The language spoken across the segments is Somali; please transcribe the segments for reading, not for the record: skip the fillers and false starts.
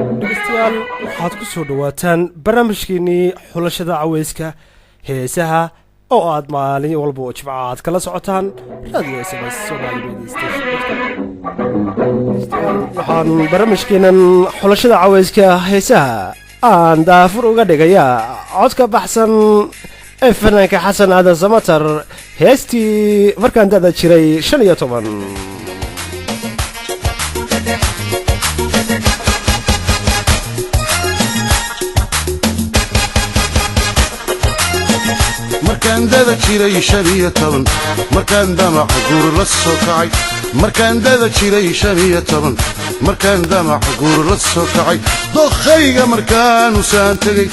waxaad ku soo dhawaataan barnaamijkeenii xulashada caweyska heesaha oo aad maalin walba oo jimco aad kala socotaan radio SMS Somali Radio Station. waxaan barnaamijkeenan xulashada caweyska heesaha aan daafur uga dhigayaa codka baxsan ee fanaanka xasan aadan samatar heestii markaan da'da jiray 15 markaan dada jiray 15 markaan damac guur la soo kacay markaan dada jiray 15 markaan damac guur la soo kacay dokhayga markaan u saan tagay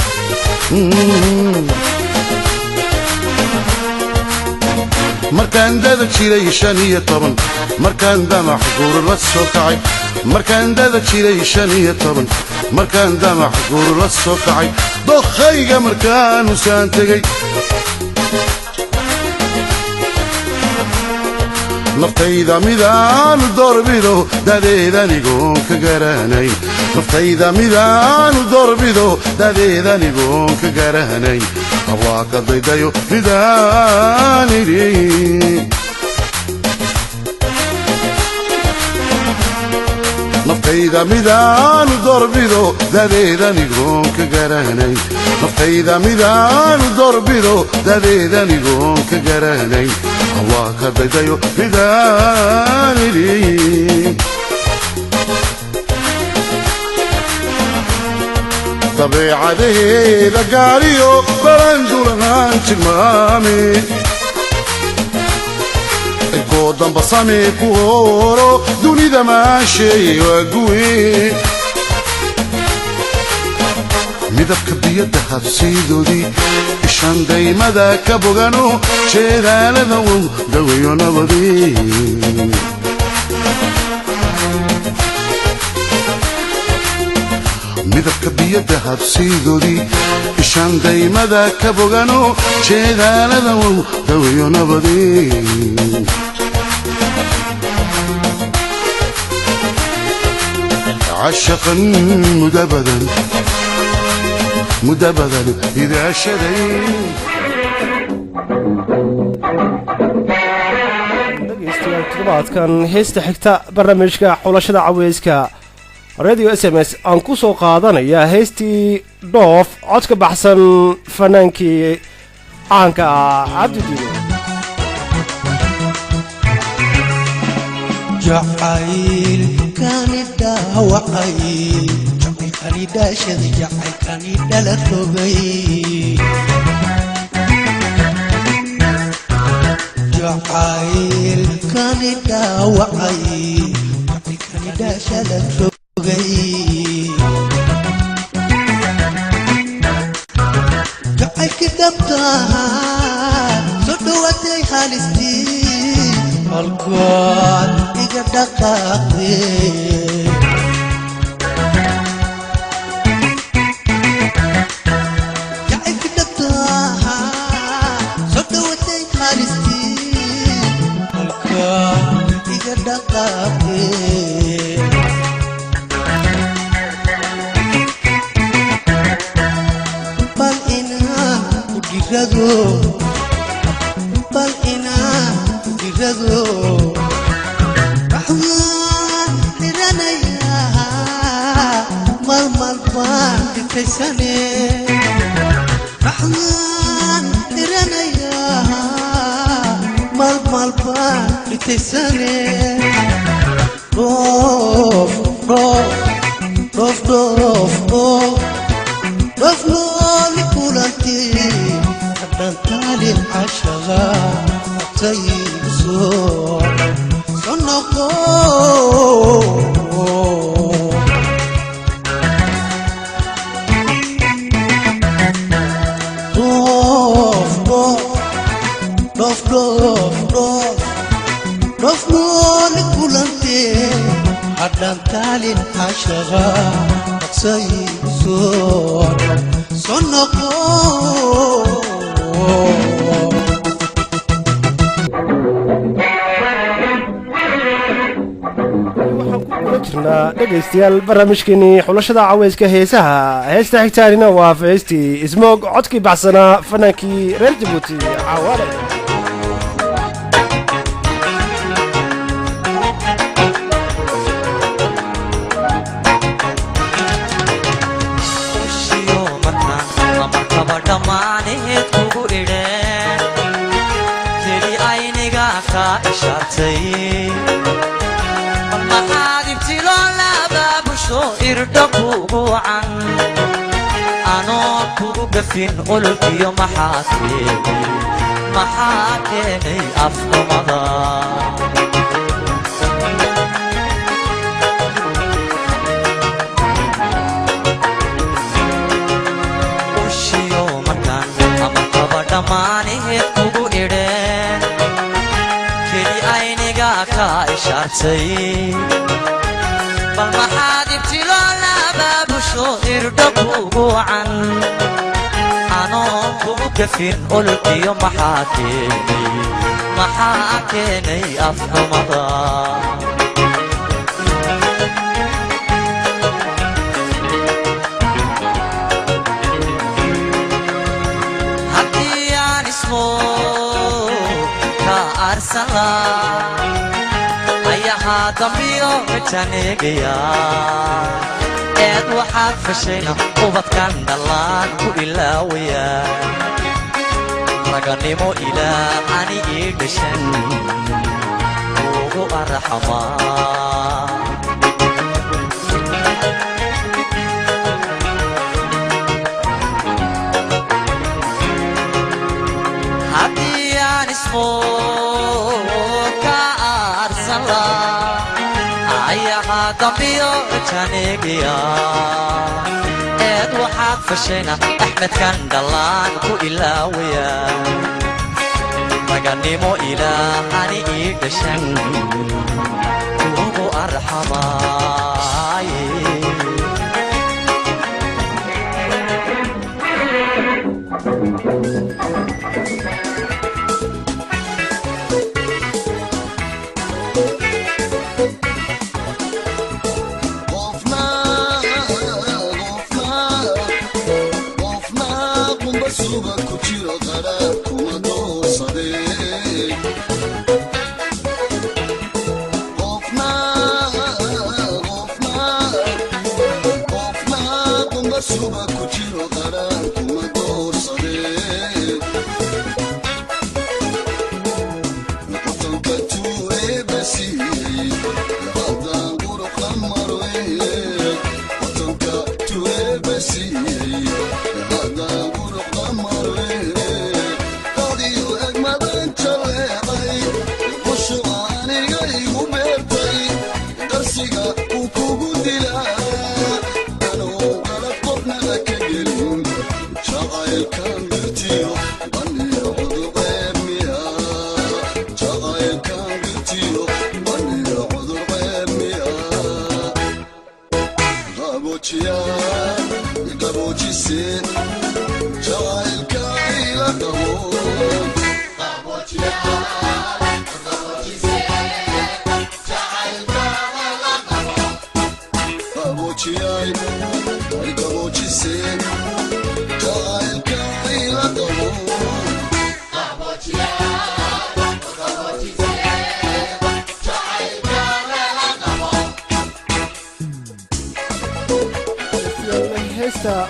markaan dada jiray 15 markaan damac guur la soo kacay markaan dada jiray 15 markaan damac guur la soo kacay dokhayga markaan u saan tagay naftayda midaan dorbido dadeedanigoon ka garanayn naftayda midaan dorbido dadeedanigoon ka garanayn allah ka daydayo midaan idhi naftayda midaan dorbido dadeedanigoon ka garanayn naftayda midaan dorbido dadeedanigoon ka garanayn الله كدايو بداني طبيعة ده قاريو برانجولان تمامي القدام بصامي كورو دوني ده ماشي وقوي midabka biyada habsiidoodii ishaan daymada ka bogano jeedaalada uu daweeyo nabadii midabka biyada habsiidoodii ishaan daymada ka bogano jeedaalada uu daweeyo nabadii عشقا مدبدا مدبدا إذا شديت toddobaadkan heesta xigta barnaamijka xulashada caweyska radio SMS aan ku soo qaadanaya heestii dhoof codka baxsan fanaankii caanka ah cabdidiin جعيل كان الدواعي جعيل كان داشد جعيل كان دلتوبي جعيل كان الدواعي جعيل كان داشد توبي جعيل كدمتها صدوتي حالستي الكون يقدققني جعلك دقها صدوتي خالستي الكون يقدققني بل إنا وجيرادو بل إنا وجيرادو رحمن لرنياها مال بان لتساني روف روف روف روف روف روف لكل انتي حتى تالي العشغة طيب صور صنقو حدان تالين عشغا سيب صور صنقو haatana dhegaystayaal barnaamijkeenii xulashada caweyska heesaha heesta xigtaanina waa heestii ismoog codkii baxsanaa fanaankii reer jabuuti cawaale أنا كوب فين قلت يوم محاكيني أفضل مضى وشي يوم كان أما قبض ماني كوب إيرين كلي عيني غاكا إشارتي بالمحادي بتلولا بابشو إردبو عن أنا كوكفين قلت يوم محاكيني أفضل مضى هكي عن اسمه كأرسلا أيها دميو بتانيجيا إد وحد فشينا وبتكن دلان وإلاويا رجنيمو إلى أني إيدشن وأرحما هدي عن اسمه دميو تانيجيا إد وحد فشينا أحمد كان دلان وإلاويا رجنيمو إلى أني إيدشن وأرحما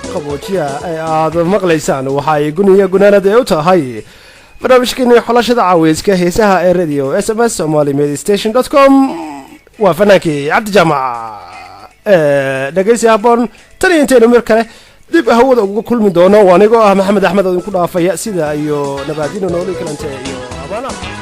aad maqlaysaan waxay guniya gunaanad ee u tahay barnaamijkeeni xulashada caweyska heesaha ee radio SMS somalimedstation.com waa fanaankii cabdi jaamac dhagaysi haboon tan iyo intaynu mir kale dib hawada uga kulmi doono anigoo ah maxamed axmed oo idinku dhaafaya sida iyo nabaadino nooli kalante iyo amaana